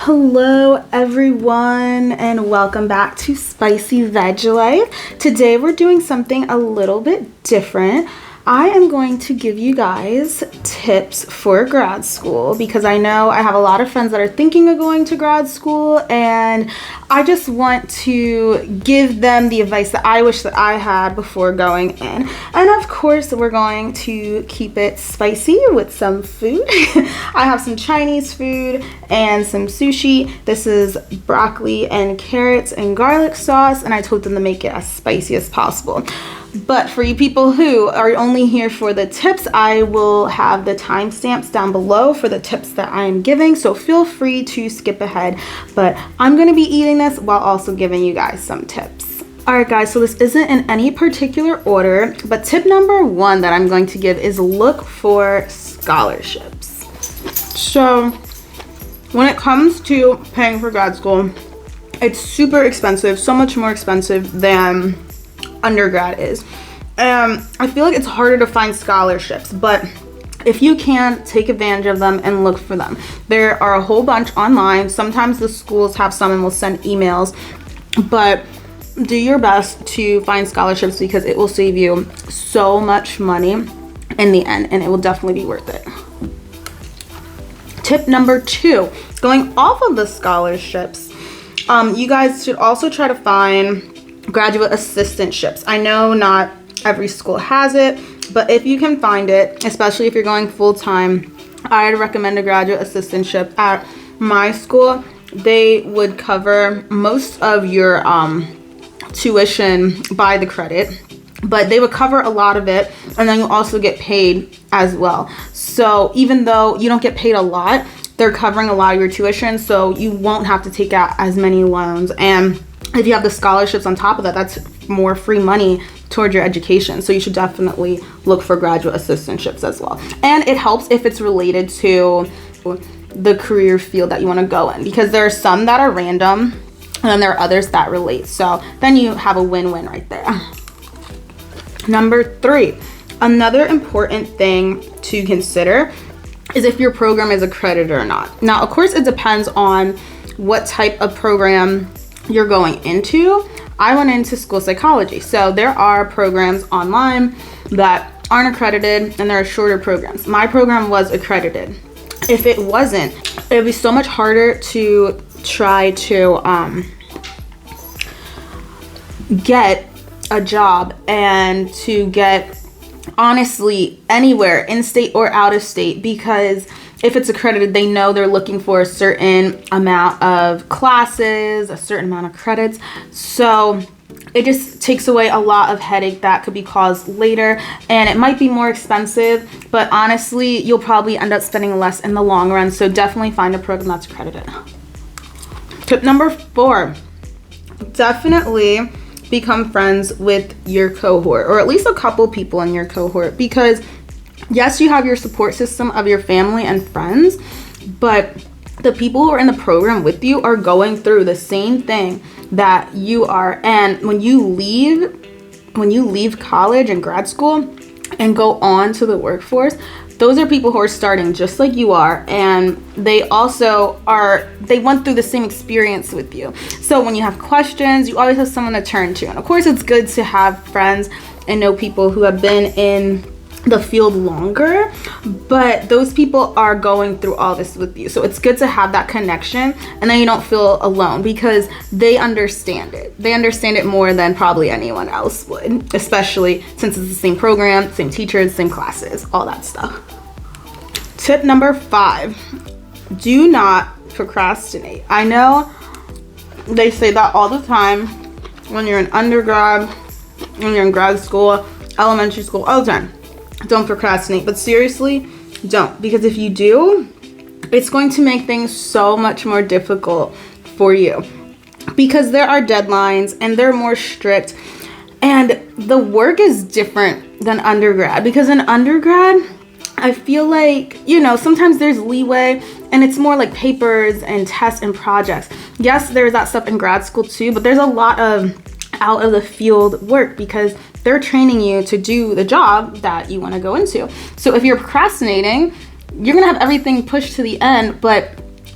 Hello everyone and welcome back to Spicy Veg Life. Today we're doing something a little bit different. I am going to give you guys tips for grad school because I know I have a lot of friends that are thinking of going to grad school, and I just want to give them the advice that I wish that I had before going in. And of course, we're going to keep it spicy with some food. I have some Chinese food and some sushi. This is broccoli and carrots and garlic sauce, and I told them to make it as spicy as possible. But for you people who are only here for the tips, I will have the timestamps down below for the tips that I am giving, so feel free to skip ahead. But I'm going to be eating this while also giving you guys some tips. Alright guys, so this isn't in any particular order, but tip number one that I'm going to give is look for scholarships. So when it comes to paying for grad school, it's super expensive, so much more expensive than undergrad is. I feel like it's harder to find scholarships, but if you can, take advantage of them and look for them. There are a whole bunch online. Sometimes the schools have some and will send emails, but do your best to find scholarships because it will save you so much money in the end, and it will definitely be worth it. Tip number two, going off of the scholarships, you guys should also try to find graduate assistantships. I know not every school has it, but if you can find it, especially if you're going full-time, I'd recommend a graduate assistantship. At my school, they would cover most of your tuition by the credit, but they would cover a lot of it, and then you also get paid as well. So even though you don't get paid a lot, they're covering a lot of your tuition, so you won't have to take out as many loans. And if you have the scholarships on top of that, that's more free money towards your education. So you should definitely look for graduate assistantships as well. And it helps if it's related to the career field that you want to go in, because there are some that are random and then there are others that relate. So then you have a win-win right there. Number three, another important thing to consider is if your program is accredited or not. Now, of course, it depends on what type of program you're going into. I went into school psychology, so there are programs online that aren't accredited and there are shorter programs. My program was accredited. If it wasn't, it would be so much harder to try to get a job and to get, honestly, anywhere in state or out of state, because if it's accredited, they know they're looking for a certain amount of classes, a certain amount of credits. So it just takes away a lot of headache that could be caused later, and it might be more expensive, but honestly, you'll probably end up spending less in the long run. So definitely find a program that's accredited. Tip number four, definitely become friends with your cohort, or at least a couple people in your cohort, because yes, you have your support system of your family and friends, but the people who are in the program with you are going through the same thing that you are. And when you leave college and grad school and go on to the workforce, those are people who are starting just like you are, and they also went through the same experience with you. So when you have questions, you always have someone to turn to. And of course, it's good to have friends and know people who have been in the field longer, but those people are going through all this with you. So it's good to have that connection, and then you don't feel alone because they understand it. They understand it more than probably anyone else would, especially since it's the same program, same teachers, same classes, all that stuff. Tip number five, do not procrastinate. I know they say that all the time when you're in undergrad, when you're in grad school, elementary school, all the time. Don't procrastinate, but seriously, don't, because if you do, it's going to make things so much more difficult for you, because there are deadlines and they're more strict, and the work is different than undergrad. Because in undergrad, I feel like, sometimes there's leeway and it's more like papers and tests and projects. Yes, there's that stuff in grad school too, but there's a lot of out of the field work because they're training you to do the job that you want to go into. So if you're procrastinating, you're gonna have everything pushed to the end, but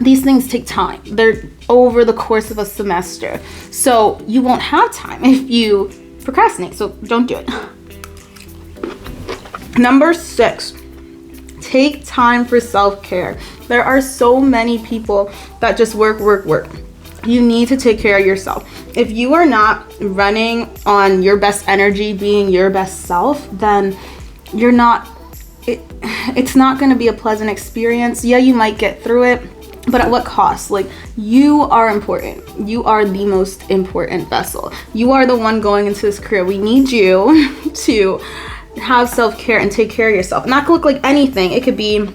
these things take time. They're over the course of a semester. So you won't have time if you procrastinate. So don't do it. Number 6, take time for self-care. There are so many people that just work. You need to take care of yourself. If you are not running on your best energy, being your best self, then you're not, it's not going to be a pleasant experience. Yeah, you might get through it, but at what cost? Like, you are important. You are the most important vessel. You are the one going into this career. We need you to have self-care and take care of yourself. Not to look like anything. It could be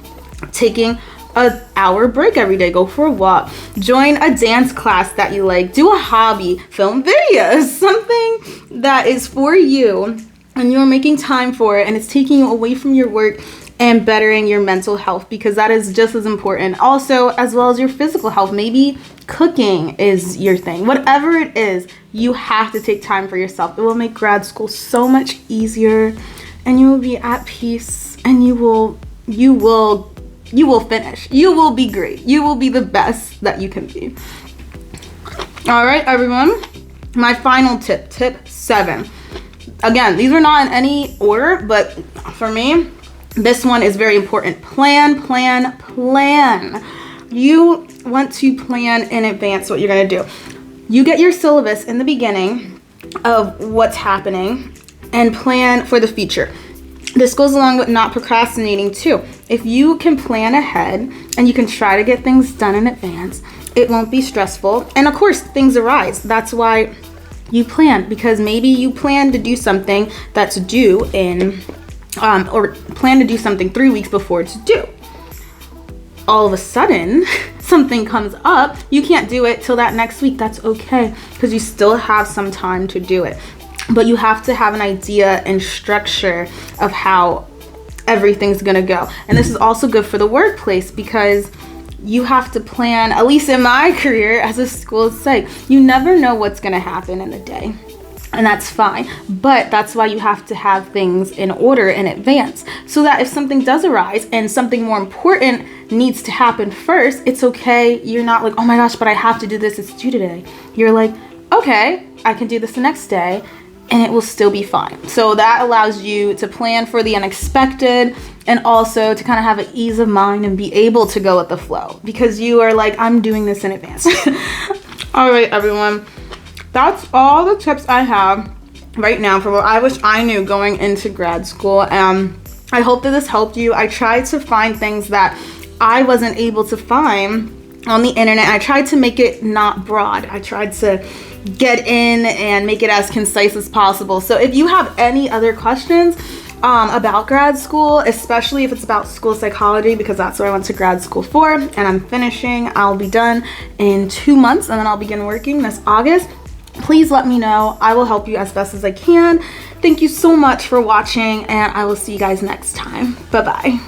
taking an hour break every day, go for a walk, join a dance class that you like, do a hobby, film videos, something that is for you and you're making time for it and it's taking you away from your work and bettering your mental health, because that is just as important. Also, as well as your physical health. Maybe cooking is your thing. Whatever it is, you have to take time for yourself. It will make grad school so much easier and you will be at peace and you will finish. You will be great. You will be the best that you can be. All right, everyone. My final tip, tip 7. Again, these are not in any order, but for me, this one is very important. Plan. You want to plan in advance what you're going to do. You get your syllabus in the beginning of what's happening and plan for the future. This goes along with not procrastinating too. If you can plan ahead and you can try to get things done in advance, it won't be stressful. And of course, things arise. That's why you plan, because maybe you plan to do something that's due in, or plan to do something 3 weeks before it's due. All of a sudden, something comes up. You can't do it till that next week. That's okay, because you still have some time to do it. But you have to have an idea and structure of how everything's gonna go. And this is also good for the workplace, because you have to plan, at least in my career as a school psych, you never know what's gonna happen in the day. And that's fine. But that's why you have to have things in order in advance, so that if something does arise and something more important needs to happen first, it's okay. You're not like, oh my gosh, but I have to do this, it's due today. You're like, okay, I can do this the next day, and it will still be fine. So that allows you to plan for the unexpected and also to kind of have an ease of mind and be able to go with the flow, because you are like, I'm doing this in advance. All right, everyone. That's all the tips I have right now for what I wish I knew going into grad school. I hope that this helped you. I tried to find things that I wasn't able to find on the internet. I tried to make it not broad. I tried to get in and make it as concise as possible. So if you have any other questions about grad school, especially if it's about school psychology, because that's what I went to grad school for, and I'm finishing, I'll be done in 2 months and then I'll begin working this August, please let me know. I will help you as best as I can. Thank you so much for watching, and I will see you guys next time. Bye-bye.